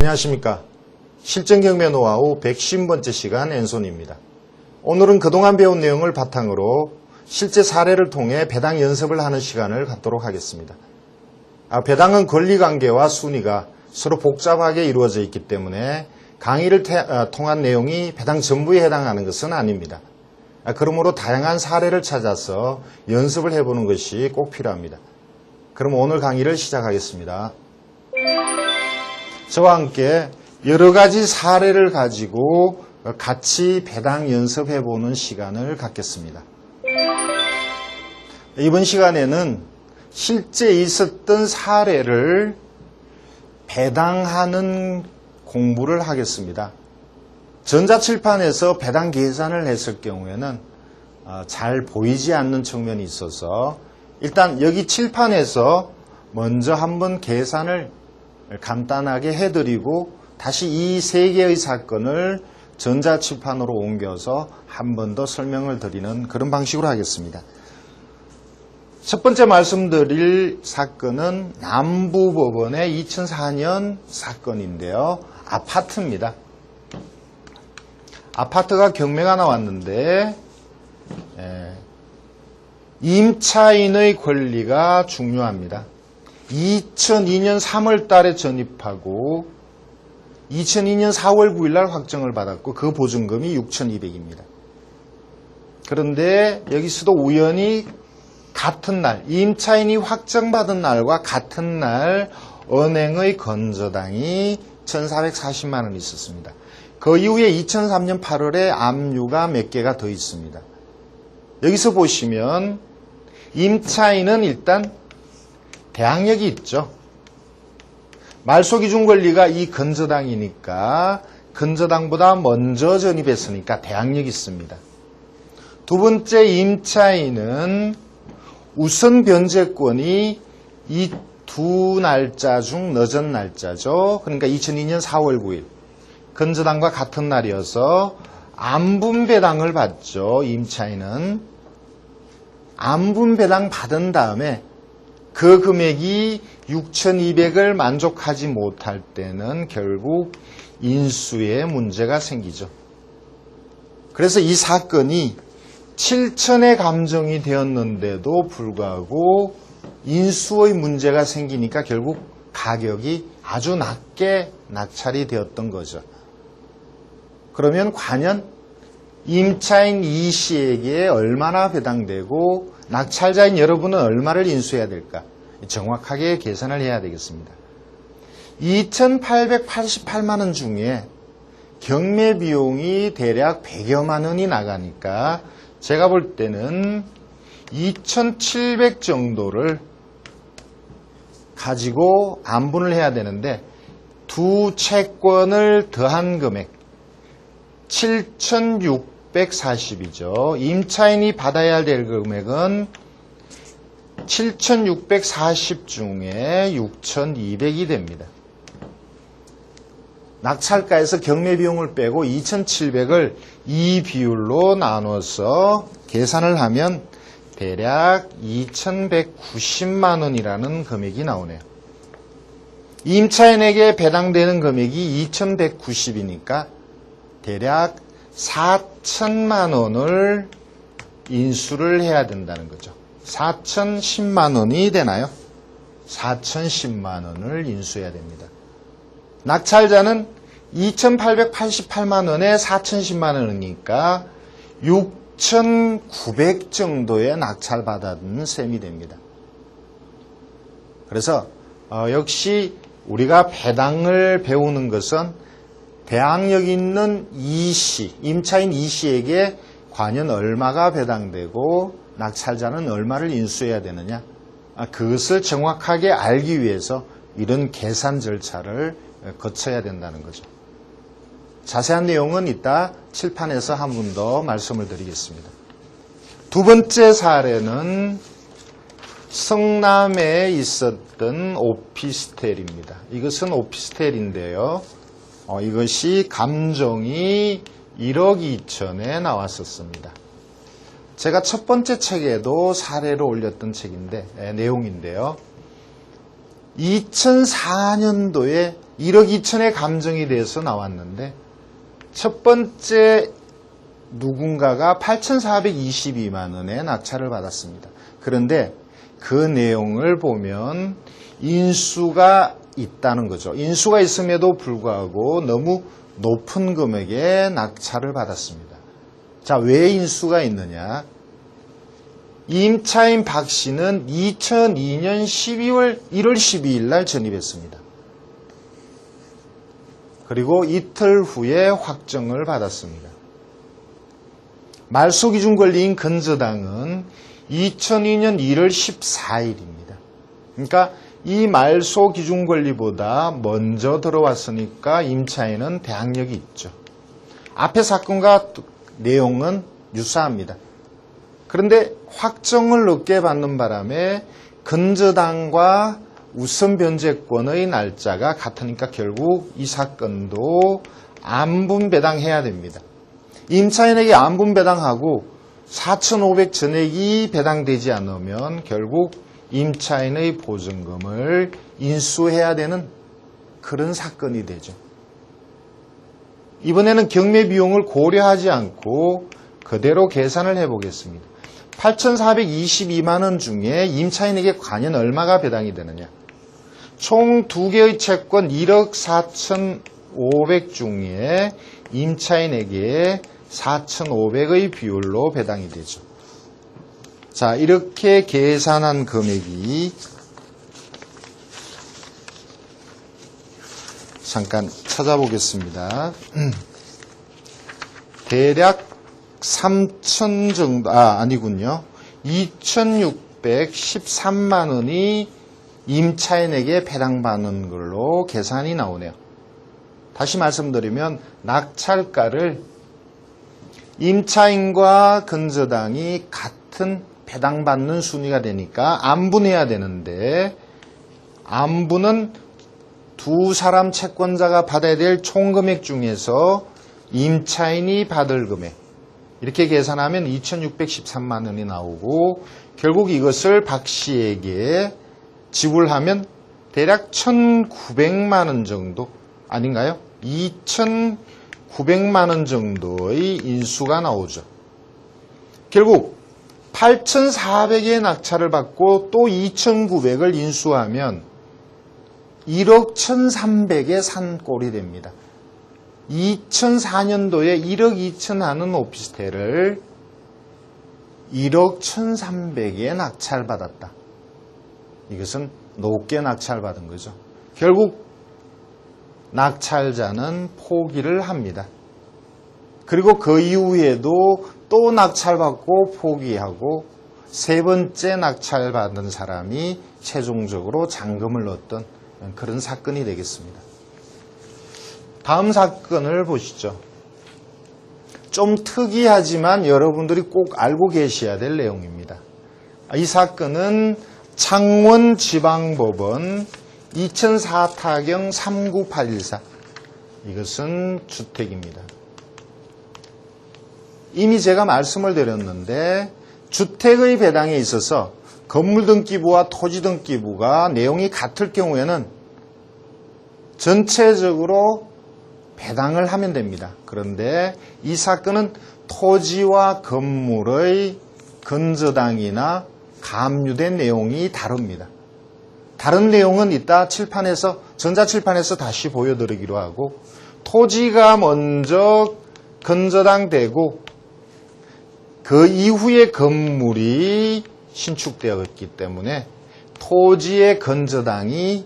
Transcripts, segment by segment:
안녕하십니까. 실전경매 노하우 150번째 시간 앤손입니다. 오늘은 그동안 배운 내용을 바탕으로 실제 사례를 통해 배당 연습을 하는 시간을 갖도록 하겠습니다. 배당은 권리관계와 순위가 서로 복잡하게 이루어져 있기 때문에 강의를 통한 내용이 배당 전부에 해당하는 것은 아닙니다. 그러므로 다양한 사례를 찾아서 연습을 해보는 것이 꼭 필요합니다. 그럼 오늘 강의를 시작하겠습니다. 저와 함께 여러 가지 사례를 가지고 같이 배당 연습해보는 시간을 갖겠습니다. 이번 시간에는 실제 있었던 사례를 배당하는 공부를 하겠습니다. 전자칠판에서 배당 계산을 했을 경우에는 잘 보이지 않는 측면이 있어서 일단 여기 칠판에서 먼저 한번 계산을 간단하게 해드리고 다시 이 세 개의 사건을 전자칠판으로 옮겨서 한 번 더 설명을 드리는 그런 방식으로 하겠습니다. 첫 번째 말씀드릴 사건은 남부법원의 2004년 사건인데요. 아파트입니다. 아파트가 경매가 나왔는데 임차인의 권리가 중요합니다. 2002년 3월 달에 전입하고 2002년 4월 9일 날 확정을 받았고 그 보증금이 6,200입니다. 그런데 여기서도 우연히 같은 날, 임차인이 확정받은 날과 같은 날 은행의 건저당이 1,440만 원이 있었습니다. 그 이후에 2003년 8월에 압류가 몇 개가 더 있습니다. 여기서 보시면 임차인은 일단 대항력이 있죠. 말소기준 권리가 이 건저당이니까 건저당보다 먼저 전입했으니까 대항력이 있습니다. 두 번째 임차인은 우선 변제권이 이 두 날짜 중 늦은 날짜죠. 그러니까 2002년 4월 9일 건저당과 같은 날이어서 안분배당을 받죠. 임차인은 안분배당 받은 다음에 그 금액이 6,200을 만족하지 못할 때는 결국 인수에 문제가 생기죠. 그래서 이 사건이 7천에 감정이 되었는데도 불구하고 인수의 문제가 생기니까 결국 가격이 아주 낮게 낙찰이 되었던 거죠. 그러면 과연 임차인 이 씨에게 얼마나 배당되고 낙찰자인 여러분은 얼마를 인수해야 될까? 정확하게 계산을 해야 되겠습니다. 2,888만 원 중에 경매 비용이 대략 100여만 원이 나가니까 제가 볼 때는 2,700 정도를 가지고 안분을 해야 되는데 두 채권을 더한 금액 7,640이죠. 임차인이 받아야 될 금액은 7,640 중에 6,200이 됩니다. 낙찰가에서 경매 비용을 빼고 2,700을 이 비율로 나눠서 계산을 하면 대략 2,190만 원이라는 금액이 나오네요. 임차인에게 배당되는 금액이 2,190이니까 대략 4,000만 원을 인수를 해야 된다는 거죠. 4,010만 원이 되나요? 4,010만 원을 인수해야 됩니다. 낙찰자는 2,888만 원에 4,010만 원이니까 6,900 정도의 낙찰받은 셈이 됩니다. 그래서 역시 우리가 배당을 배우는 것은 대항력 있는 이씨, 임차인 이씨에게 과연 얼마가 배당되고 낙찰자는 얼마를 인수해야 되느냐, 그것을 정확하게 알기 위해서 이런 계산 절차를 거쳐야 된다는 거죠. 자세한 내용은 이따 칠판에서 한 번 더 말씀을 드리겠습니다. 두 번째 사례는 성남에 있었던 오피스텔입니다. 이것은 오피스텔인데요. 이것이 감정이 1억 2천에 나왔었습니다. 제가 첫 번째 책에도 사례로 올렸던 책인데 내용인데요. 2004년도에 1억 2천에 감정이 돼서 나왔는데 첫 번째 누군가가 8,422만 원의 낙찰을 받았습니다. 그런데 그 내용을 보면 인수가 있다는 거죠. 인수가 있음에도 불구하고 너무 높은 금액의 낙찰을 받았습니다. 자, 왜 인수가 있느냐? 임차인 박 씨는 2002년 1월 12일 날 전입했습니다. 그리고 이틀 후에 확정을 받았습니다. 말소기준 권리인 건저당은 2002년 1월 14일입니다. 그러니까 이 말소기준 권리보다 먼저 들어왔으니까 임차인은 대항력이 있죠. 앞의 사건과 내용은 유사합니다. 그런데 확정을 늦게 받는 바람에 건저당과 우선 변제권의 날짜가 같으니까 결국 이 사건도 안분 배당해야 됩니다. 임차인에게 안분 배당하고 4,500 전액이 배당되지 않으면 결국 임차인의 보증금을 인수해야 되는 그런 사건이 되죠. 이번에는 경매 비용을 고려하지 않고 그대로 계산을 해보겠습니다. 8,422만 원 중에 임차인에게 과연 얼마가 배당이 되느냐? 총 2개의 채권 1억 4,500 중에 임차인에게 4,500의 비율로 배당이 되죠. 자, 이렇게 계산한 금액이 잠깐 찾아보겠습니다. 대략 3,000 정도, 아니군요. 2,613만 원이 임차인에게 배당받는 걸로 계산이 나오네요. 다시 말씀드리면 낙찰가를 임차인과 건저당이 같은 배당받는 순위가 되니까 안분해야 되는데 안분은 두 사람 채권자가 받아야 될 총금액 중에서 임차인이 받을 금액 이렇게 계산하면 2,613만 원이 나오고 결국 이것을 박 씨에게 지불하면 대략 1,900만 원 정도 아닌가요? 2,900만 원 정도의 인수가 나오죠. 결국 8,400의 낙찰을 받고 또 2,900을 인수하면 1억 1,300에 산 꼴이 됩니다. 2004년도에 1억 2천 하는 오피스텔을 1억 1,300에 낙찰받았다. 이것은 높게 낙찰받은 거죠. 결국 낙찰자는 포기를 합니다. 그리고 그 이후에도 또 낙찰받고 포기하고 세 번째 낙찰받은 사람이 최종적으로 잔금을 얻던 그런 사건이 되겠습니다. 다음 사건을 보시죠. 좀 특이하지만 여러분들이 꼭 알고 계셔야 될 내용입니다. 이 사건은 창원지방법원 2004타경 39814 이것은 주택입니다. 이미 제가 말씀을 드렸는데 주택의 배당에 있어서 건물 등기부와 토지 등기부가 내용이 같을 경우에는 전체적으로 배당을 하면 됩니다. 그런데 이 사건은 토지와 건물의 건저당이나 가압류된 내용이 다릅니다. 다른 내용은 이따 칠판에서 전자칠판에서 다시 보여드리기로 하고 토지가 먼저 건저당되고 그 이후에 건물이 신축되었기 때문에 토지의 건저당이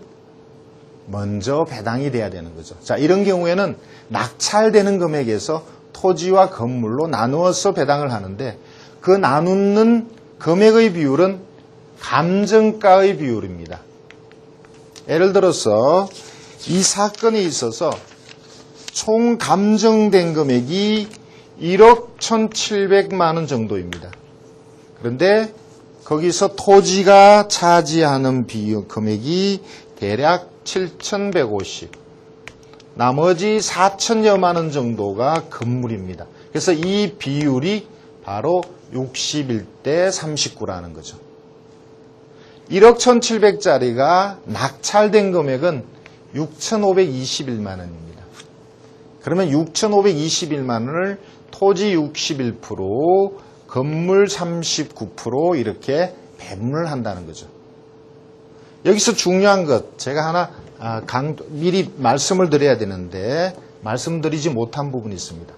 먼저 배당이 돼야 되는 거죠. 자, 이런 경우에는 낙찰되는 금액에서 토지와 건물로 나누어서 배당을 하는데 그 나누는 금액의 비율은 감정가의 비율입니다. 예를 들어서 이 사건에 있어서 총 감정된 금액이 1억 1,700만 원 정도입니다. 그런데 거기서 토지가 차지하는 비용 금액이 대략 7,150, 나머지 4천여만 원 정도가 건물입니다. 그래서 이 비율이 바로 61대 39라는 거죠. 1억 1,700짜리가 낙찰된 금액은 6,521만 원입니다. 그러면 6,521만 원을 토지 61%, 건물 39% 이렇게 배분을 한다는 거죠. 여기서 중요한 것, 제가 하나 미리 말씀을 드려야 되는데 말씀드리지 못한 부분이 있습니다.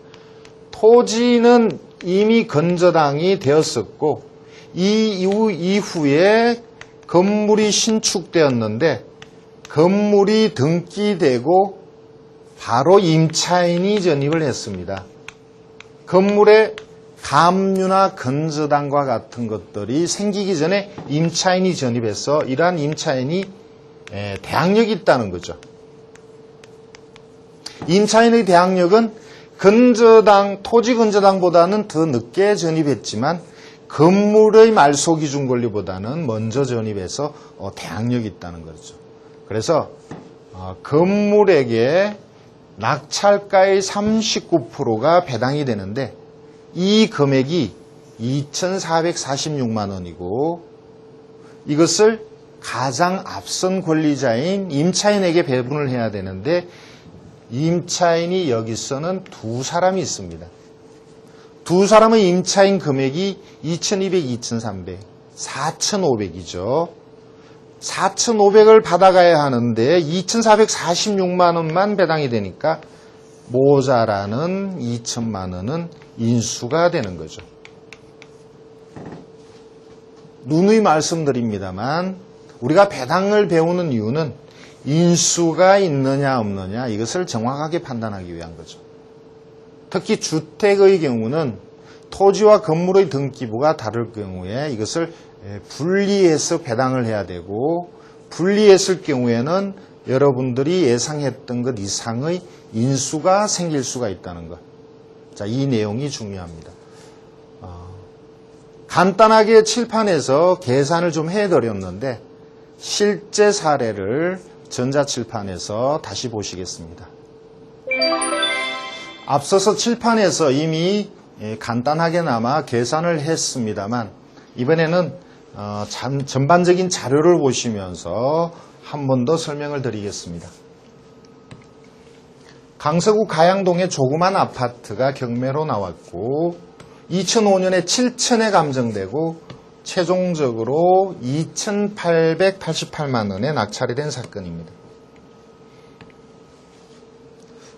토지는 이미 건저당이 되었었고 이후에 건물이 신축되었는데 건물이 등기되고 바로 임차인이 전입을 했습니다. 건물에 감유나 건저당과 같은 것들이 생기기 전에 임차인이 전입해서 이러한 임차인이 대항력이 있다는 거죠. 임차인의 대항력은 토지 건저당보다는 더 늦게 전입했지만 건물의 말소기준 권리보다는 먼저 전입해서 대항력이 있다는 거죠. 그래서 건물에게 낙찰가의 39%가 배당이 되는데 이 금액이 2,446만 원이고 이것을 가장 앞선 권리자인 임차인에게 배분을 해야 되는데 임차인이 여기서는 두 사람이 있습니다. 두 사람의 임차인 금액이 2,200, 2,300, 4,500이죠. 4,500을 받아가야 하는데 2,446만 원만 배당이 되니까 모자라는 2천만 원은 인수가 되는 거죠. 누누이 말씀드립니다만 우리가 배당을 배우는 이유는 인수가 있느냐 없느냐 이것을 정확하게 판단하기 위한 거죠. 특히 주택의 경우는 토지와 건물의 등기부가 다를 경우에 이것을 분리해서 배당을 해야 되고 분리했을 경우에는 여러분들이 예상했던 것 이상의 인수가 생길 수가 있다는 것. 자, 이 내용이 중요합니다. 간단하게 칠판에서 계산을 좀 해드렸는데 실제 사례를 전자칠판에서 다시 보시겠습니다. 앞서서 칠판에서 이미 간단하게나마 계산을 했습니다만 이번에는 전반적인 자료를 보시면서 한 번 더 설명을 드리겠습니다. 강서구 가양동에 조그만 아파트가 경매로 나왔고 2005년에 7천에 감정되고 최종적으로 2,888만 원에 낙찰이 된 사건입니다.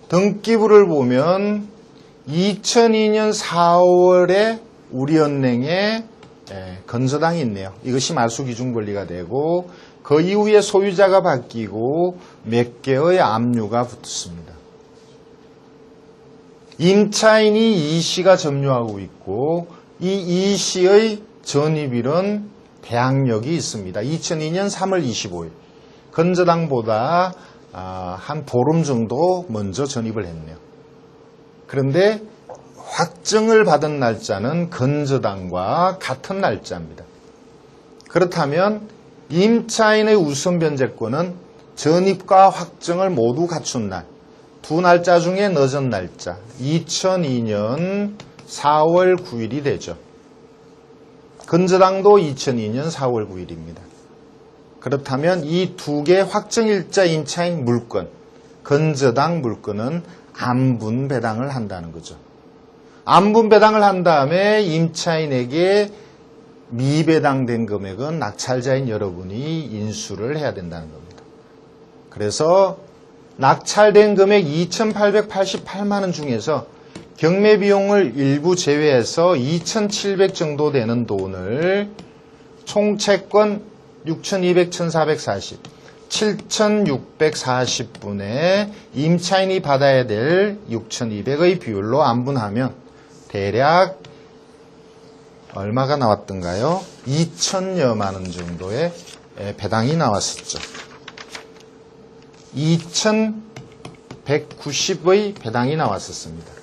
등기부를 보면 2002년 4월에 우리은행에 건저당이 있네요. 이것이 말소기준 권리가 되고 그 이후에 소유자가 바뀌고 몇 개의 압류가 붙습니다. 임차인이 이씨가 점유하고 있고 이 이씨의 전입일은 대항력이 있습니다. 2002년 3월 25일 건저당보다 한 보름 정도 먼저 전입을 했네요. 그런데 확정을 받은 날짜는 건저당과 같은 날짜입니다. 그렇다면 임차인의 우선 변제권은 전입과 확정을 모두 갖춘 날, 두 날짜 중에 늦은 날짜 2002년 4월 9일이 되죠. 건저당도 2002년 4월 9일입니다. 그렇다면 이 두 개 확정일자 임차인 물건, 건저당 물건은 안분 배당을 한다는 거죠. 안분 배당을 한 다음에 임차인에게 미배당된 금액은 낙찰자인 여러분이 인수를 해야 된다는 겁니다. 그래서 낙찰된 금액 2,888만 원 중에서 경매 비용을 일부 제외해서 2,700 정도 되는 돈을 총채권 6,200, 1,440, 7,640분에 임차인이 받아야 될 6,200의 비율로 안분하면 대략 얼마가 나왔던가요? 2천여만 원 정도의 배당이 나왔었죠. 2,190의 배당이 나왔었습니다.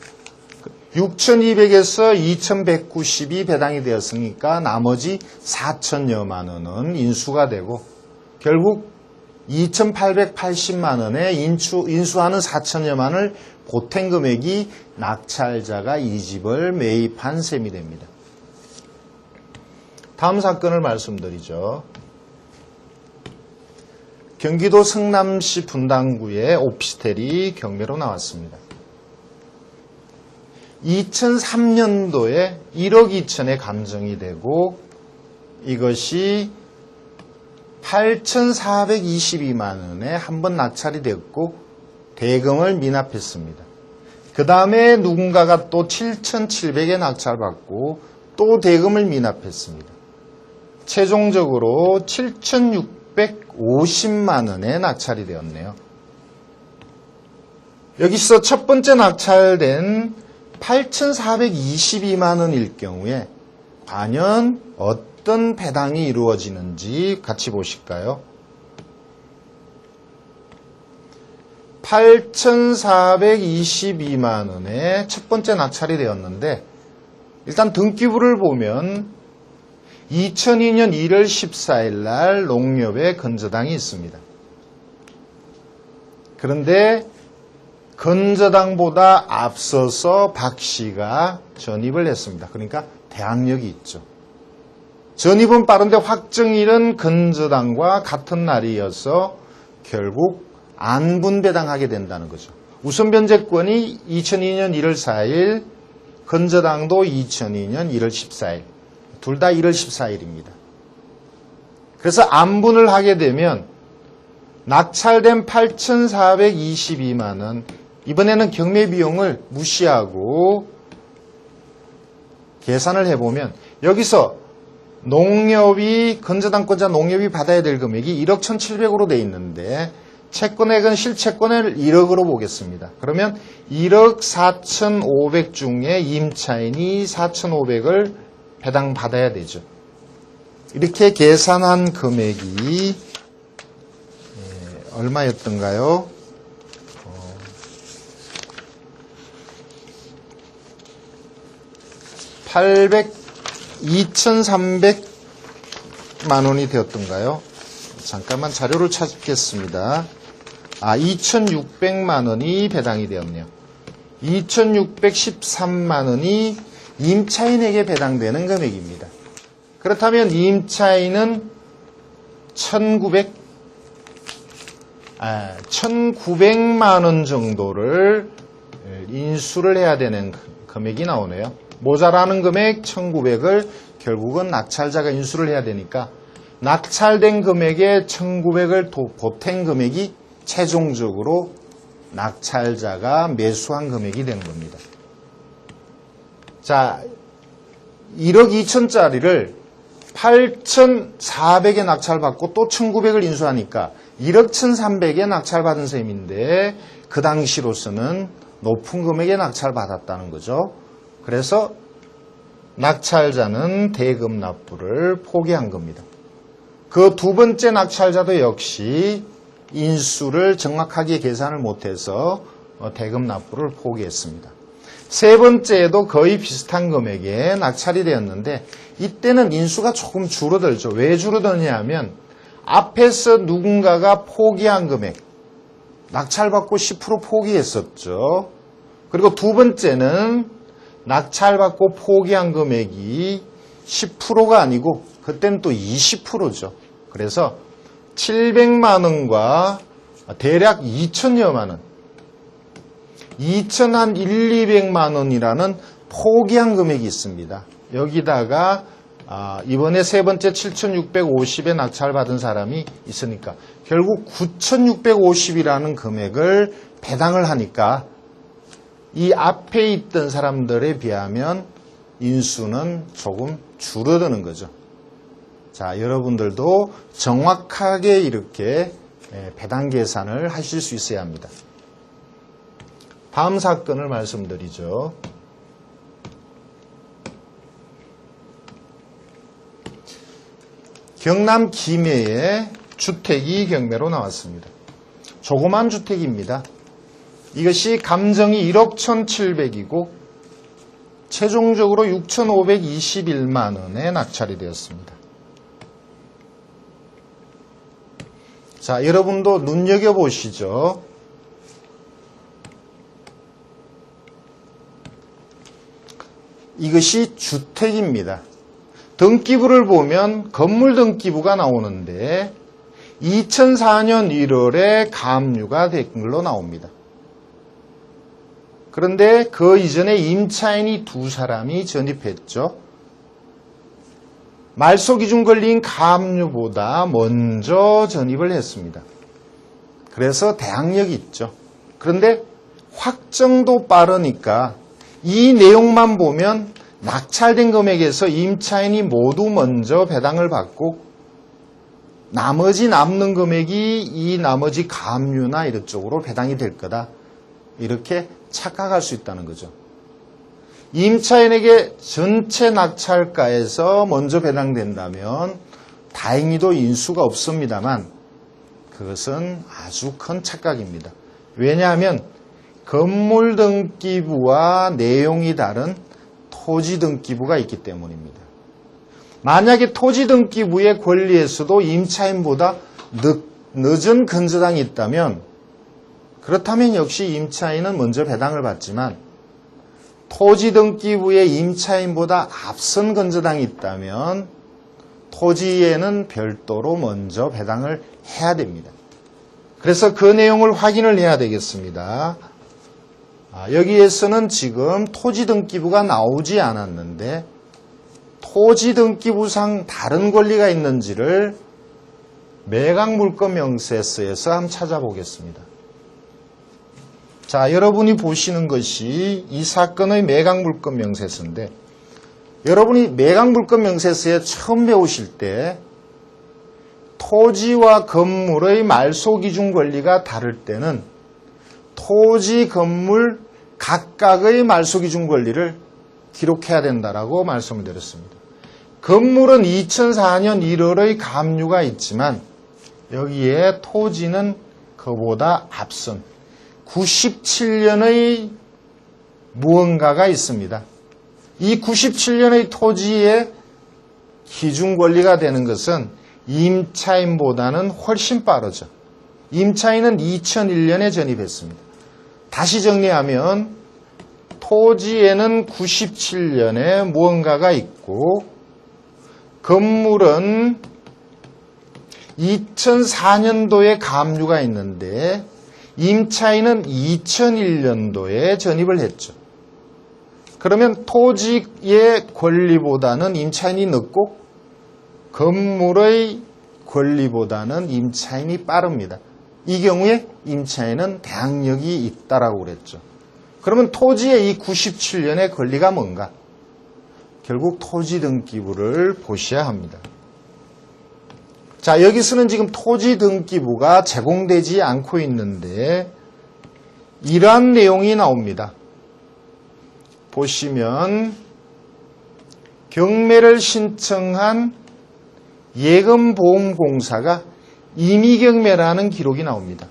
6,200에서 2,190이 배당이 되었으니까 나머지 4천여만 원은 인수가 되고 결국 2,880만 원에 인수하는 4천여만 원을 보탠 금액이 낙찰자가 이 집을 매입한 셈이 됩니다. 다음 사건을 말씀드리죠. 경기도 성남시 분당구의 오피스텔이 경매로 나왔습니다. 2003년도에 1억 2천에 감정이 되고 이것이 8,422만 원에 한 번 낙찰이 되었고 대금을 미납했습니다. 그 다음에 누군가가 또 7,700에 낙찰받고 또 대금을 미납했습니다. 최종적으로 7,650만 원에 낙찰이 되었네요. 여기서 첫 번째 낙찰된 8,422만 원일 경우에 과연 어떤 배당이 이루어지는지 같이 보실까요? 8,422만 원에 첫 번째 낙찰이 되었는데 일단 등기부를 보면 2002년 1월 14일 날 농협에 건저당이 있습니다. 그런데 건저당보다 앞서서 박 씨가 전입을 했습니다. 그러니까 대항력이 있죠. 전입은 빠른데 확정일은 건저당과 같은 날이어서 결국 안분배당하게 된다는 거죠. 우선 변제권이 2002년 1월 4일, 건저당도 2002년 1월 14일. 둘 다 1월 14일입니다. 그래서 안분을 하게 되면 낙찰된 8,422만 원, 이번에는 경매 비용을 무시하고 계산을 해보면 여기서 농협이, 건저당권자 농협이 받아야 될 금액이 1억 1,700으로 돼 있는데 채권액은 실채권을 1억으로 보겠습니다. 그러면 1억 4,500 중에 임차인이 4,500을 배당받아야 되죠. 이렇게 계산한 금액이 얼마였던가요? 2,300만 원이 되었던가요? 잠깐만 자료를 찾겠습니다. 2,600만 원이 배당이 되었네요. 2,613만 원이 임차인에게 배당되는 금액입니다. 그렇다면 임차인은 1,900만 원 정도를 인수를 해야 되는 금액이 나오네요. 모자라는 금액 1,900을 결국은 낙찰자가 인수를 해야 되니까 낙찰된 금액에 1,900을 보탠 금액이 최종적으로 낙찰자가 매수한 금액이 되는 겁니다. 자, 1억 2천짜리를 8,400에 낙찰받고 또 1,900을 인수하니까 1억 1,300에 낙찰받은 셈인데 그 당시로서는 높은 금액에 낙찰받았다는 거죠. 그래서 낙찰자는 대금 납부를 포기한 겁니다. 그 두 번째 낙찰자도 역시 인수를 정확하게 계산을 못해서 대금 납부를 포기했습니다. 세 번째에도 거의 비슷한 금액에 낙찰이 되었는데 이때는 인수가 조금 줄어들죠. 왜 줄어드냐면 앞에서 누군가가 포기한 금액, 낙찰받고 10% 포기했었죠. 그리고 두 번째는 낙찰받고 포기한 금액이 10%가 아니고 그때는 또 20%죠. 그래서 700만 원과 대략 2천여만 원, 2천 200만 원이라는 포기한 금액이 있습니다. 여기다가 이번에 세 번째 7,650에 낙찰받은 사람이 있으니까 결국 9,650이라는 금액을 배당을 하니까 이 앞에 있던 사람들에 비하면 인수는 조금 줄어드는 거죠. 자, 여러분들도 정확하게 이렇게 배당 계산을 하실 수 있어야 합니다. 다음 사건을 말씀드리죠. 경남 김해에 주택이 경매로 나왔습니다. 조그만 주택입니다. 이것이 감정이 1억 1,700이고 최종적으로 6,521만 원에 낙찰이 되었습니다. 자, 여러분도 눈여겨보시죠. 이것이 주택입니다. 등기부를 보면 건물 등기부가 나오는데 2004년 1월에 가압류가 된 걸로 나옵니다. 그런데 그 이전에 임차인이 두 사람이 전입했죠. 말소기준 권리인 가압류보다 먼저 전입을 했습니다. 그래서 대항력이 있죠. 그런데 확정도 빠르니까 이 내용만 보면 낙찰된 금액에서 임차인이 모두 먼저 배당을 받고 나머지 남는 금액이 이 나머지 가압류나 이런 쪽으로 배당이 될 거다. 이렇게 착각할 수 있다는 거죠. 임차인에게 전체 낙찰가에서 먼저 배당된다면 다행히도 인수가 없습니다만 그것은 아주 큰 착각입니다. 왜냐하면 건물 등기부와 내용이 다른 토지 등기부가 있기 때문입니다. 만약에 토지 등기부의 권리에서도 임차인보다 늦은 근저당이 있다면 그렇다면 역시 임차인은 먼저 배당을 받지만 토지 등기부의 임차인보다 앞선 근저당이 있다면 토지에는 별도로 먼저 배당을 해야 됩니다. 그래서 그 내용을 확인을 해야 되겠습니다. 여기에서는 지금 토지 등기부가 나오지 않았는데 토지 등기부상 다른 권리가 있는지를 매각물권명세서에서 한번 찾아보겠습니다. 자, 여러분이 보시는 것이 이 사건의 매각물권명세서인데 여러분이 매각물권명세서에 처음 배우실 때 토지와 건물의 말소기준 권리가 다를 때는 토지, 건물 각각의 말소기준 권리를 기록해야 된다라고 말씀을 드렸습니다. 건물은 2004년 1월의 가압류가 있지만 여기에 토지는 그보다 앞선 97년의 무언가가 있습니다. 이 97년의 토지의 기준 권리가 되는 것은 임차인보다는 훨씬 빠르죠. 임차인은 2001년에 전입했습니다. 다시 정리하면 토지에는 97년에 무언가가 있고 건물은 2004년도에 가압류가 있는데 임차인은 2001년도에 전입을 했죠. 그러면 토지의 권리보다는 임차인이 늦고 건물의 권리보다는 임차인이 빠릅니다. 이 경우에 임차인은 대항력이 있다라고 그랬죠. 그러면 토지의 이 97년의 권리가 뭔가? 결국 토지 등기부를 보셔야 합니다. 자, 여기서는 지금 토지 등기부가 제공되지 않고 있는데 이러한 내용이 나옵니다. 보시면 경매를 신청한 예금보험공사가 임의경매라는 기록이 나옵니다.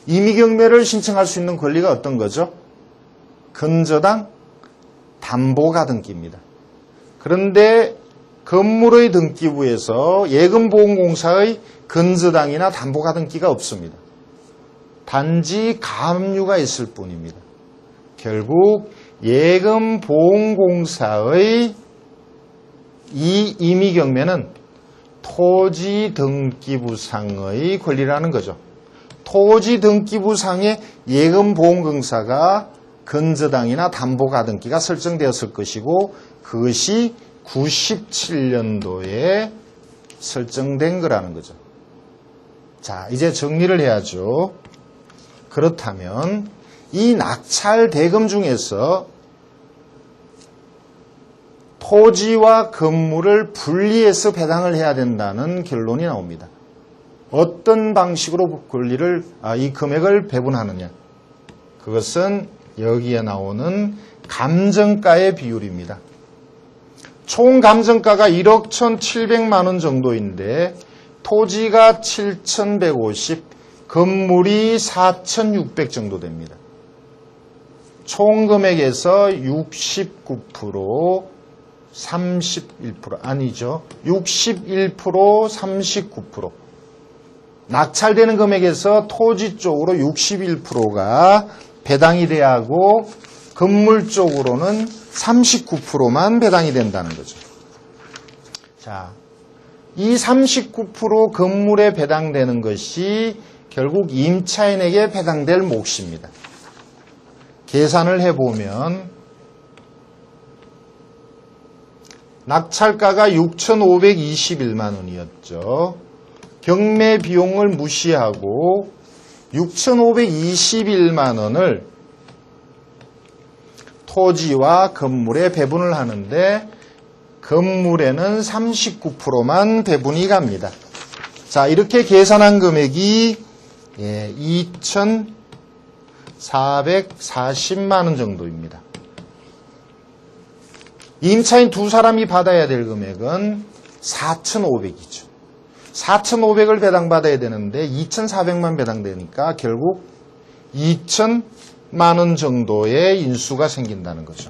임의경매를 신청할 수 있는 권리가 어떤 거죠? 근저당 담보가등기입니다. 그런데 건물의 등기부에서 예금보험공사의 근저당이나 담보가등기가 없습니다. 단지 가압류가 있을 뿐입니다. 결국 예금보험공사의 이 임의경매는 토지 등기부상의 권리라는 거죠. 토지 등기부상에 예금보험공사가 근저당이나 담보가등기가 설정되었을 것이고 그것이 97년도에 설정된 거라는 거죠. 자, 이제 정리를 해야죠. 그렇다면 이 낙찰 대금 중에서 토지와 건물을 분리해서 배당을 해야 된다는 결론이 나옵니다. 어떤 방식으로 이 금액을 배분하느냐? 그것은 여기에 나오는 감정가의 비율입니다. 총 감정가가 1억 1,700만 원 정도인데 토지가 7,150, 건물이 4,600 정도 됩니다. 총 금액에서 69%, 31% 아니죠. 61%, 39%. 낙찰되는 금액에서 토지 쪽으로 61%가 배당이 돼야 하고 건물 쪽으로는 39%만 배당이 된다는 거죠. 자, 이 39% 건물에 배당되는 것이 결국 임차인에게 배당될 몫입니다. 계산을 해보면 낙찰가가 6,521만 원이었죠. 경매 비용을 무시하고 6,521만 원을 토지와 건물에 배분을 하는데 건물에는 39%만 배분이 갑니다. 자, 이렇게 계산한 금액이 2,440만 원 정도입니다. 임차인 두 사람이 받아야 될 금액은 4,500이죠. 4,500을 배당받아야 되는데 2,400만 배당되니까 결국 2,000만 원 정도의 인수가 생긴다는 거죠.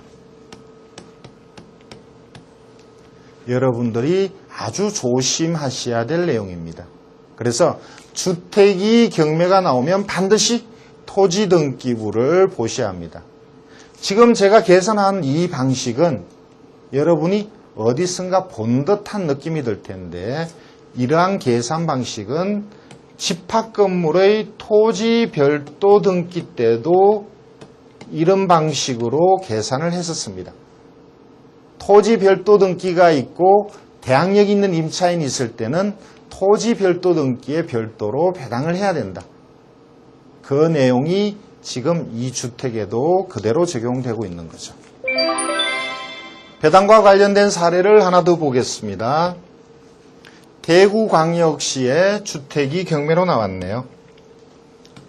여러분들이 아주 조심하셔야 될 내용입니다. 그래서 주택이 경매가 나오면 반드시 토지 등기부를 보셔야 합니다. 지금 제가 계산한 이 방식은 여러분이 어디선가 본 듯한 느낌이 들 텐데 이러한 계산 방식은 집합 건물의 토지 별도 등기 때도 이런 방식으로 계산을 했었습니다. 토지 별도 등기가 있고 대항력이 있는 임차인이 있을 때는 토지 별도 등기에 별도로 배당을 해야 된다. 그 내용이 지금 이 주택에도 그대로 적용되고 있는 거죠. 배당과 관련된 사례를 하나 더 보겠습니다. 대구광역시의 주택이 경매로 나왔네요.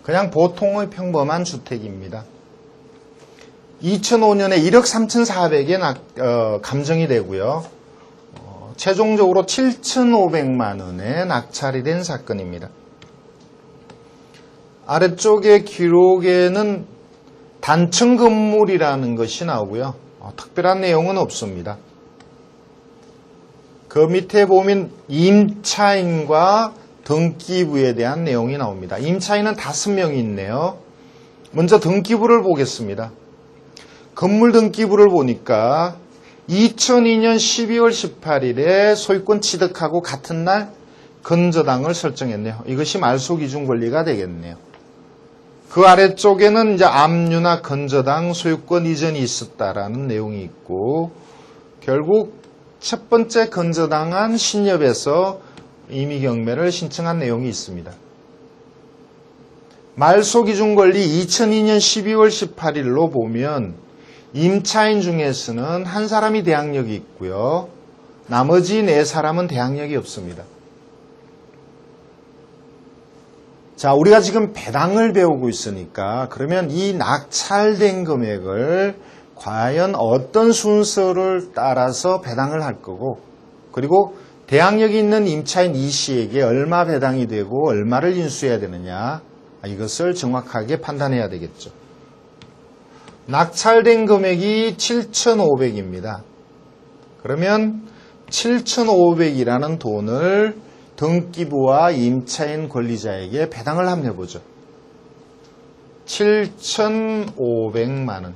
그냥 보통의 평범한 주택입니다. 2005년에 1억 3,400에 감정이 되고요. 최종적으로 7,500만 원에 낙찰이 된 사건입니다. 아래쪽의 기록에는 단층 건물이라는 것이 나오고요. 특별한 내용은 없습니다. 그 밑에 보면 임차인과 등기부에 대한 내용이 나옵니다. 임차인은 5명이 있네요. 먼저 등기부를 보겠습니다. 건물 등기부를 보니까 2002년 12월 18일에 소유권 취득하고 같은 날 건저당을 설정했네요. 이것이 말소 기준 권리가 되겠네요. 그 아래쪽에는 이제 압류나 건저당 소유권 이전이 있었다라는 내용이 있고 결국 첫 번째 건저당한 신협에서 임의 경매를 신청한 내용이 있습니다. 말소 기준 권리 2002년 12월 18일로 보면 임차인 중에서는 한 사람이 대항력이 있고요. 나머지 4사람은 대항력이 없습니다. 자, 우리가 지금 배당을 배우고 있으니까 그러면 이 낙찰된 금액을 과연 어떤 순서를 따라서 배당을 할 거고 그리고 대항력이 있는 임차인 이 씨에게 얼마 배당이 되고 얼마를 인수해야 되느냐 이것을 정확하게 판단해야 되겠죠. 낙찰된 금액이 7,500입니다. 그러면 7,500이라는 돈을 등기부와 임차인 권리자에게 배당을 한번 해보죠. 7,500만 원.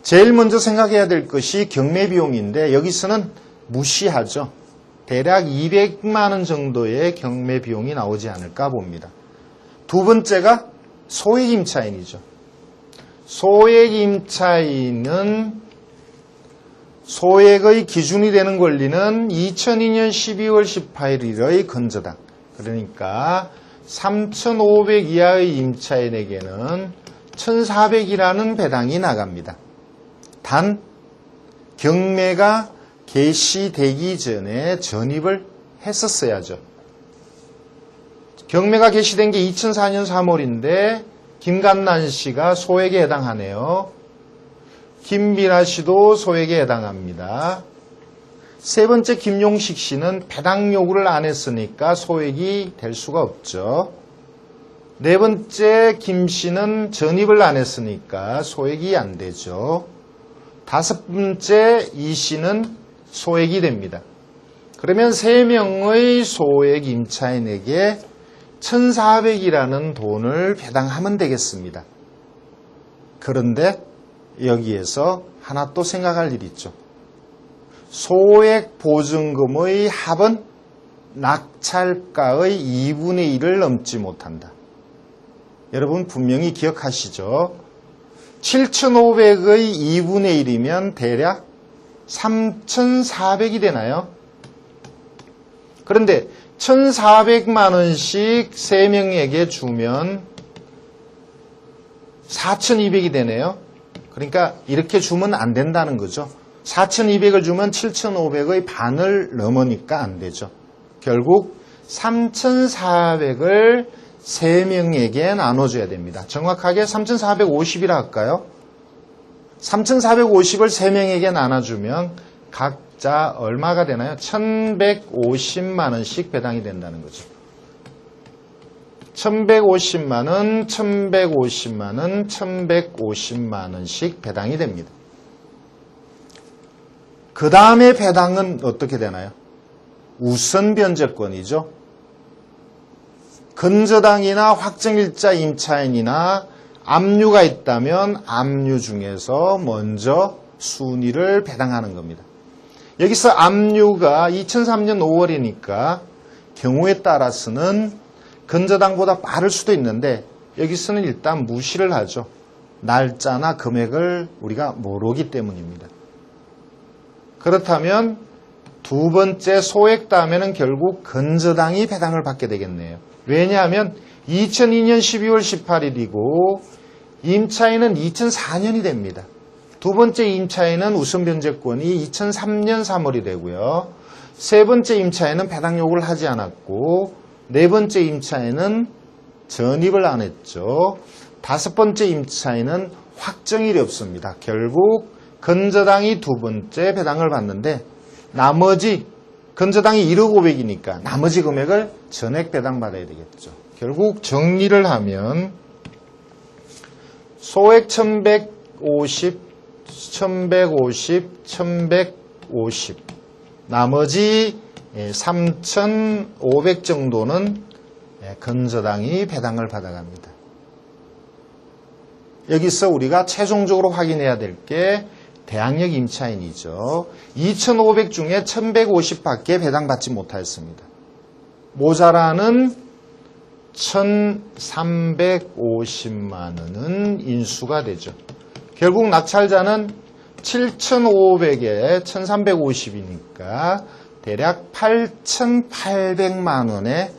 제일 먼저 생각해야 될 것이 경매 비용인데 여기서는 무시하죠. 대략 200만 원 정도의 경매 비용이 나오지 않을까 봅니다. 두 번째가 소액 임차인이죠. 소액 임차인은 소액의 기준이 되는 권리는 2002년 12월 18일의 건저당. 그러니까 3,500 이하의 임차인에게는 1,400이라는 배당이 나갑니다. 단 경매가 개시되기 전에 전입을 했었어야죠. 경매가 개시된 게 2004년 3월인데 김간난 씨가 소액에 해당하네요. 김비나 씨도 소액에 해당합니다. 세 번째 김용식 씨는 배당 요구를 안 했으니까 소액이 될 수가 없죠. 네 번째 김 씨는 전입을 안 했으니까 소액이 안 되죠. 다섯 번째 이 씨는 소액이 됩니다. 그러면 3명의 소액 임차인에게 1,400이라는 돈을 배당하면 되겠습니다. 그런데 여기에서 하나 또 생각할 일이 있죠. 소액 보증금의 합은 낙찰가의 2분의 1을 넘지 못한다. 여러분 분명히 기억하시죠? 7,500의 2분의 1이면 대략 3,400이 되나요? 그런데 1,400만 원씩 3명에게 주면 4,200이 되네요. 그러니까 이렇게 주면 안 된다는 거죠. 4,200을 주면 7,500의 반을 넘으니까 안 되죠. 결국 3,400을 3명에게 나눠줘야 됩니다. 정확하게 3,450이라 할까요? 3,450을 3명에게 나눠주면 각자 얼마가 되나요? 1,150만 원씩 배당이 된다는 거죠. 1,150만 원, 1,150만 원, 1,150만 원씩 배당이 됩니다. 그 다음에 배당은 어떻게 되나요? 우선 변제권이죠. 근저당이나 확정일자 임차인이나 압류가 있다면 압류 중에서 먼저 순위를 배당하는 겁니다. 여기서 압류가 2003년 5월이니까 경우에 따라서는 근저당보다 빠를 수도 있는데 여기서는 일단 무시를 하죠. 날짜나 금액을 우리가 모르기 때문입니다. 그렇다면 두 번째 소액 다음에는 결국 근저당이 배당을 받게 되겠네요. 왜냐하면 2002년 12월 18일이고 임차인은 2004년이 됩니다. 두 번째 임차인은 우선 변제권이 2003년 3월이 되고요. 세 번째 임차인은 배당 요구를 하지 않았고 네 번째 임차인은 전입을 안 했죠. 다섯 번째 임차인은 확정일이 없습니다. 결국 근저당이 두 번째 배당을 받는데 나머지 근저당이 1억 500이니까 나머지 금액을 전액 배당받아야 되겠죠. 결국 정리를 하면 소액 1150, 1150, 1150 나머지 3,500 정도는 근저당이 배당을 받아갑니다. 여기서 우리가 최종적으로 확인해야 될 게 대항력 임차인이죠. 2,500 중에 1,150밖에 배당받지 못하였습니다. 모자라는 1,350만 원은 인수가 되죠. 결국 낙찰자는 7,500에 1,350이니까 대략 8,800만 원에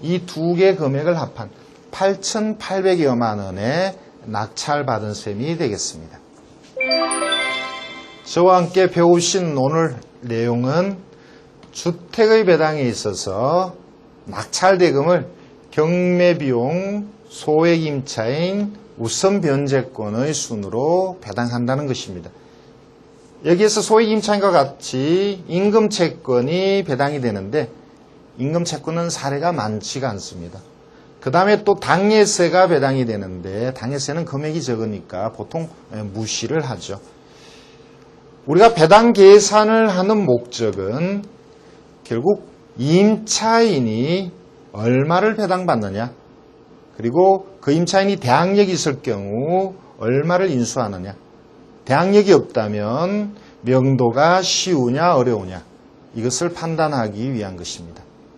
이 두 개 금액을 합한 8,800여만 원에 낙찰받은 셈이 되겠습니다. 저와 함께 배우신 오늘 내용은 주택의 배당에 있어서 낙찰대금을 경매비용, 소액임차인, 우선 변제권의 순으로 배당한다는 것입니다. 여기에서 소액임차인과 같이 임금채권이 배당이 되는데 임금채권은 사례가 많지가 않습니다. 그 다음에 또 당해세가 배당이 되는데 당해세는 금액이 적으니까 보통 무시를 하죠. 우리가 배당 계산을 하는 목적은 결국 임차인이 얼마를 배당받느냐 그리고 그 임차인이 대항력이 있을 경우 얼마를 인수하느냐 대항력이 없다면 명도가 쉬우냐 어려우냐 이것을 판단하기 위한 것입니다.